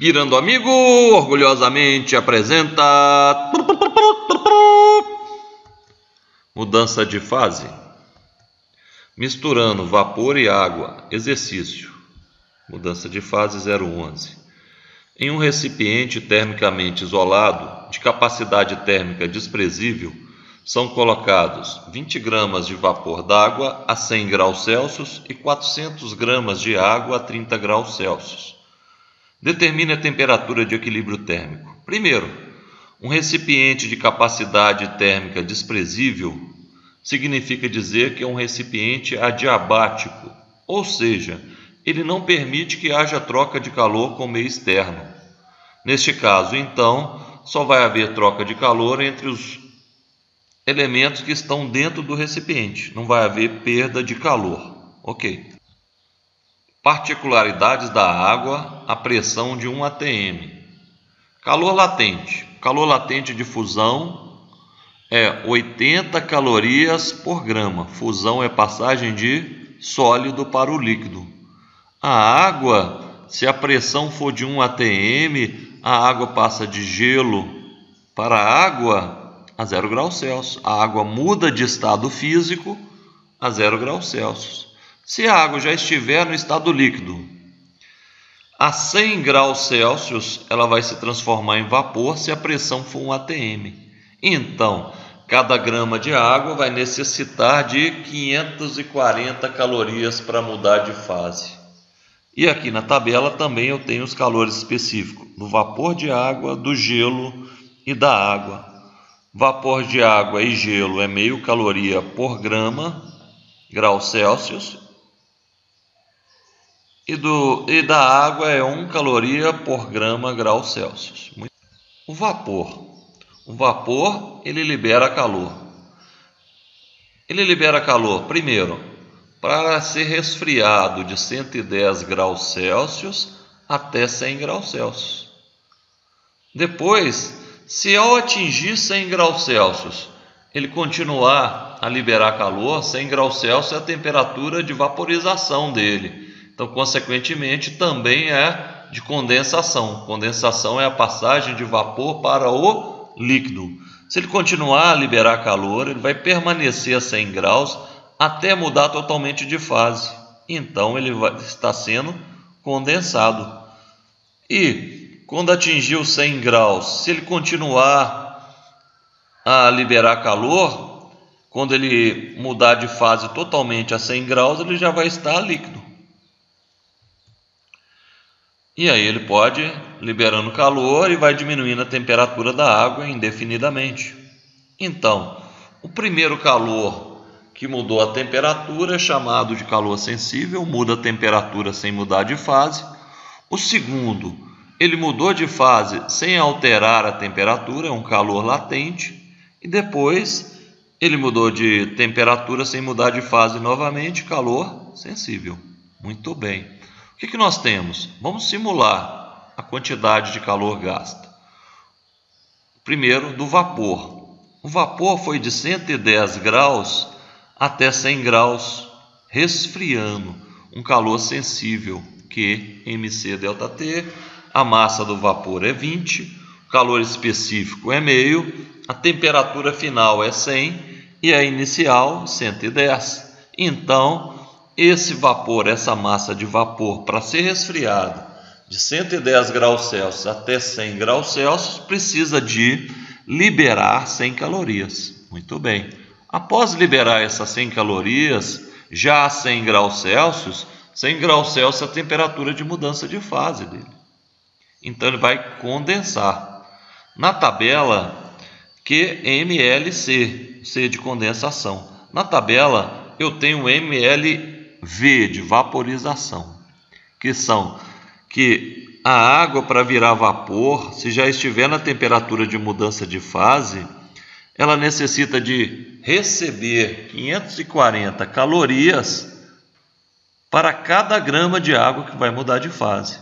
Pirando Amigo orgulhosamente apresenta mudança de fase, misturando vapor e água. Exercício, mudança de fase 011. Em um recipiente termicamente isolado, de capacidade térmica desprezível, são colocados 20 gramas de vapor d'água a 100 graus Celsius e 400 gramas de água a 30 graus Celsius. Determine a temperatura de equilíbrio térmico. Primeiro, um recipiente de capacidade térmica desprezível significa dizer que é um recipiente adiabático, ou seja, ele não permite que haja troca de calor com o meio externo. Neste caso, então, só vai haver troca de calor entre os elementos que estão dentro do recipiente. Não vai haver perda de calor. Ok. Particularidades da água a pressão de 1 atm. Calor latente. Calor latente de fusão é 80 calorias por grama. Fusão é passagem de sólido para o líquido. A água, se a pressão for de 1 atm, a água passa de gelo para água a 0 graus Celsius. A água muda de estado físico a 0 graus Celsius. Se a água já estiver no estado líquido, a 100 graus Celsius, ela vai se transformar em vapor se a pressão for 1 atm. Então, cada grama de água vai necessitar de 540 calorias para mudar de fase. E aqui na tabela também eu tenho os calores específicos do vapor de água, do gelo e da água. Vapor de água e gelo é meio caloria por grama, graus Celsius. E da água é 1 caloria por grama graus Celsius. O vapor ele libera calor. Ele libera calor primeiro para ser resfriado de 110 graus Celsius até 100 graus Celsius. Depois, se ao atingir 100 graus Celsius ele continuar a liberar calor, 100 graus Celsius é a temperatura de vaporização dele. Então, consequentemente, também é de condensação. Condensação é a passagem de vapor para o líquido. Se ele continuar a liberar calor, ele vai permanecer a 100 graus até mudar totalmente de fase. Então, ele vai estar sendo condensado. E, quando atingir os 100 graus, se ele continuar a liberar calor, quando ele mudar de fase totalmente a 100 graus, ele já vai estar líquido. E aí ele pode liberando calor e vai diminuindo a temperatura da água indefinidamente. Então, o primeiro calor que mudou a temperatura é chamado de calor sensível, muda a temperatura sem mudar de fase. O segundo, ele mudou de fase sem alterar a temperatura, é um calor latente. E depois ele mudou de temperatura sem mudar de fase novamente, calor sensível. Muito bem. O que nós temos? Vamos simular a quantidade de calor gasta. Primeiro, do vapor. O vapor foi de 110 graus até 100 graus, resfriando, um calor sensível, Q, mc ΔT. A massa do vapor é 20, o calor específico é meio, a temperatura final é 100 e a inicial 110. Então, esse vapor, essa massa de vapor, para ser resfriado de 110 graus Celsius até 100 graus Celsius, precisa de liberar 100 calorias. Muito bem. Após liberar essas 100 calorias, já a 100 graus Celsius, 100 graus Celsius é a temperatura de mudança de fase dele. Então ele vai condensar. Na tabela, QMLC, C de condensação. Na tabela, eu tenho MLV de vaporização, que são que a água para virar vapor, se já estiver na temperatura de mudança de fase, ela necessita de receber 540 calorias para cada grama de água que vai mudar de fase.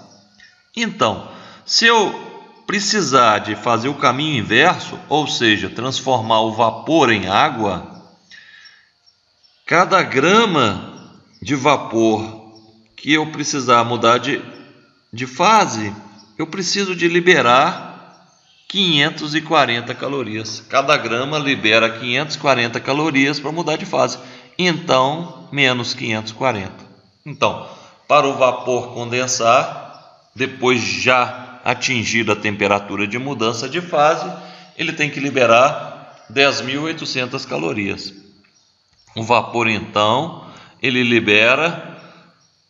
Então, se eu precisar de fazer o caminho inverso, ou seja, transformar o vapor em água, cada grama de vapor que eu precisar mudar de fase, eu preciso de liberar 540 calorias. Cada grama libera 540 calorias para mudar de fase. Então, menos 540. Então, para o vapor condensar, depois já atingida a temperatura de mudança de fase, ele tem que liberar 10.800 calorias. O vapor, então, ele libera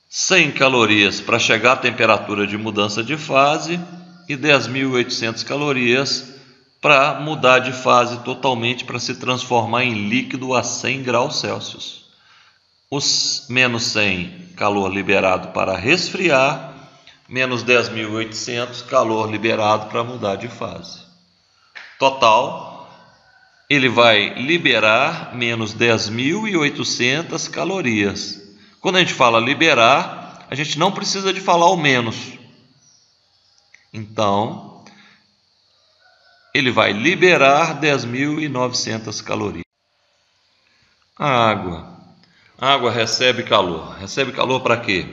100 calorias para chegar à temperatura de mudança de fase e 10.800 calorias para mudar de fase totalmente, para se transformar em líquido a 100 graus Celsius. Os menos 100 calor liberado para resfriar, menos 10.800 calor liberado para mudar de fase. Total, ele vai liberar menos 10.800 calorias. Quando a gente fala liberar, a gente não precisa de falar o menos. Então, ele vai liberar 10.900 calorias. A água recebe calor. Recebe calor para quê?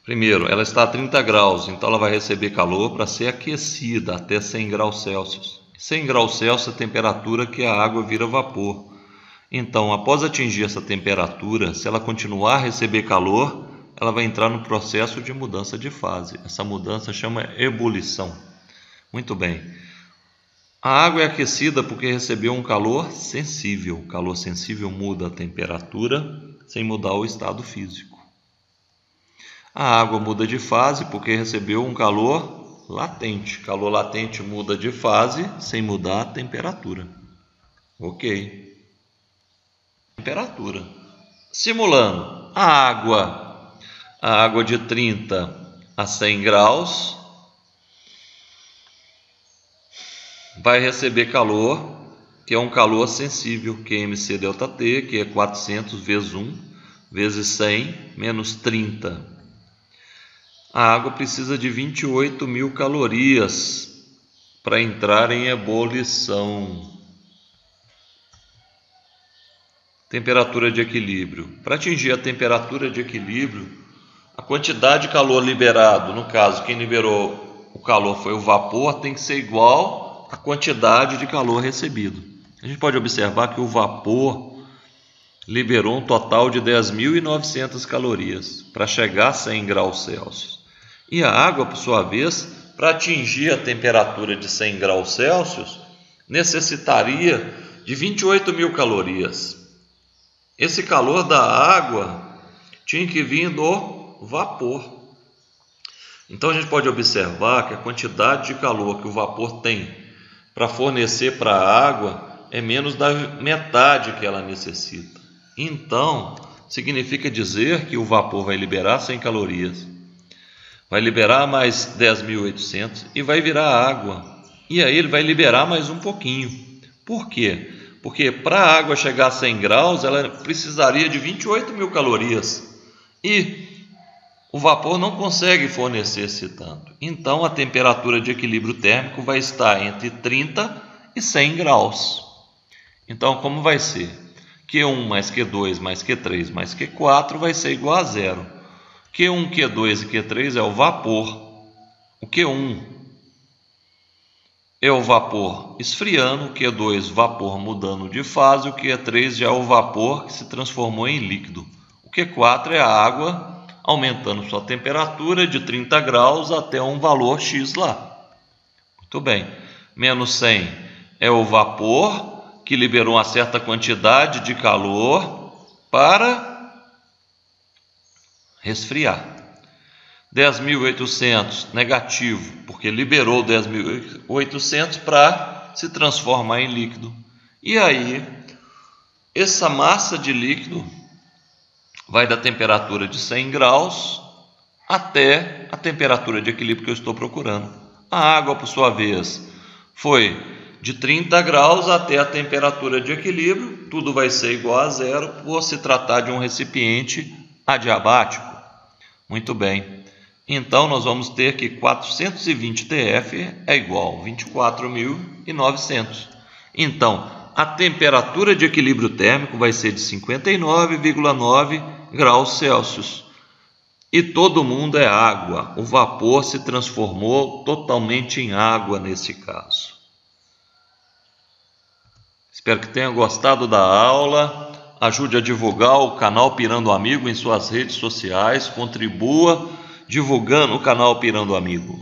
Primeiro, ela está a 30 graus, então ela vai receber calor para ser aquecida até 100 graus Celsius. 100 graus Celsius é a temperatura que a água vira vapor. Então, após atingir essa temperatura, se ela continuar a receber calor, ela vai entrar no processo de mudança de fase. Essa mudança chama ebulição. Muito bem. A água é aquecida porque recebeu um calor sensível. O calor sensível muda a temperatura sem mudar o estado físico. A água muda de fase porque recebeu um calor latente. Calor latente muda de fase sem mudar a temperatura. Ok. Temperatura. Simulando a água de 30 a 100 graus vai receber calor, que é um calor sensível, QMC ΔT, que é 400 vezes 1 vezes 100 menos 30. A água precisa de 28.000 calorias para entrar em ebulição. Temperatura de equilíbrio. Para atingir a temperatura de equilíbrio, a quantidade de calor liberado, no caso, quem liberou o calor foi o vapor, tem que ser igual à quantidade de calor recebido. A gente pode observar que o vapor liberou um total de 10.900 calorias para chegar a 100 graus Celsius. E a água, por sua vez, para atingir a temperatura de 100 graus Celsius, necessitaria de 28.000 calorias. Esse calor da água tinha que vir do vapor. Então a gente pode observar que a quantidade de calor que o vapor tem para fornecer para a água é menos da metade que ela necessita. Então, significa dizer que o vapor vai liberar 100 calorias, vai liberar mais 10.800 e vai virar água. E aí ele vai liberar mais um pouquinho. Por quê? Porque para a água chegar a 100 graus, ela precisaria de 28.000 calorias. E o vapor não consegue fornecer esse tanto. Então, a temperatura de equilíbrio térmico vai estar entre 30 e 100 graus. Então, como vai ser? Q1 mais Q2 mais Q3 mais Q4 vai ser igual a zero. Q1, Q2 e Q3 é o vapor. O Q1 é o vapor esfriando, o Q2 vapor mudando de fase, o Q3 já é o vapor que se transformou em líquido. O Q4 é a água aumentando sua temperatura de 30 graus até um valor X lá. Muito bem. Menos 100 é o vapor que liberou uma certa quantidade de calor para resfriar. 10.800 negativo, porque liberou 10.800 para se transformar em líquido. E aí, essa massa de líquido vai da temperatura de 100 graus até a temperatura de equilíbrio que eu estou procurando. A água, por sua vez, foi de 30 graus até a temperatura de equilíbrio. Tudo vai ser igual a zero por se tratar de um recipiente adiabático. Muito bem. Então, nós vamos ter que 420 TF é igual a 24.900. Então, a temperatura de equilíbrio térmico vai ser de 59,9 graus Celsius. E todo mundo é água. O vapor se transformou totalmente em água nesse caso. Espero que tenha gostado da aula. Ajude a divulgar o canal Pirando Amigo em suas redes sociais. Contribua divulgando o canal Pirando Amigo.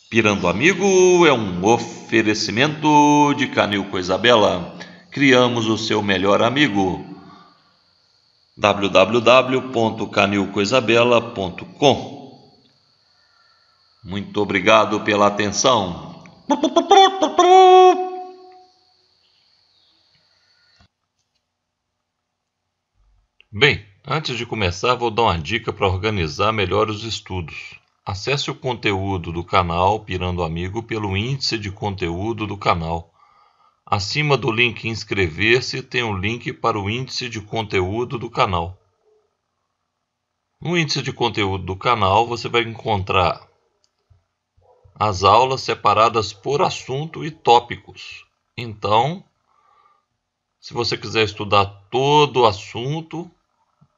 Pirando Amigo é um oferecimento de Canil com Isabela. Criamos o seu melhor amigo. www.canilcoisabela.com. Muito obrigado pela atenção. Bem, antes de começar, vou dar uma dica para organizar melhor os estudos. Acesse o conteúdo do canal Pirando Amigo pelo índice de conteúdo do canal. Acima do link inscrever-se tem um link para o índice de conteúdo do canal. No índice de conteúdo do canal você vai encontrar as aulas separadas por assunto e tópicos. Então, se você quiser estudar todo o assunto,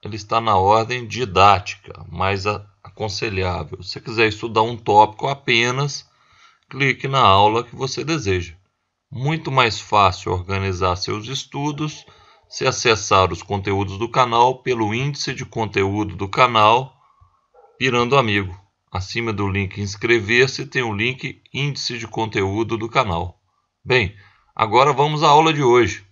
ele está na ordem didática, mais aconselhável. Se você quiser estudar um tópico apenas, clique na aula que você deseja. Muito mais fácil organizar seus estudos se acessar os conteúdos do canal pelo índice de conteúdo do canal Pirando Amigo. Acima do link inscrever-se tem o link índice de conteúdo do canal. Bem, agora vamos à aula de hoje.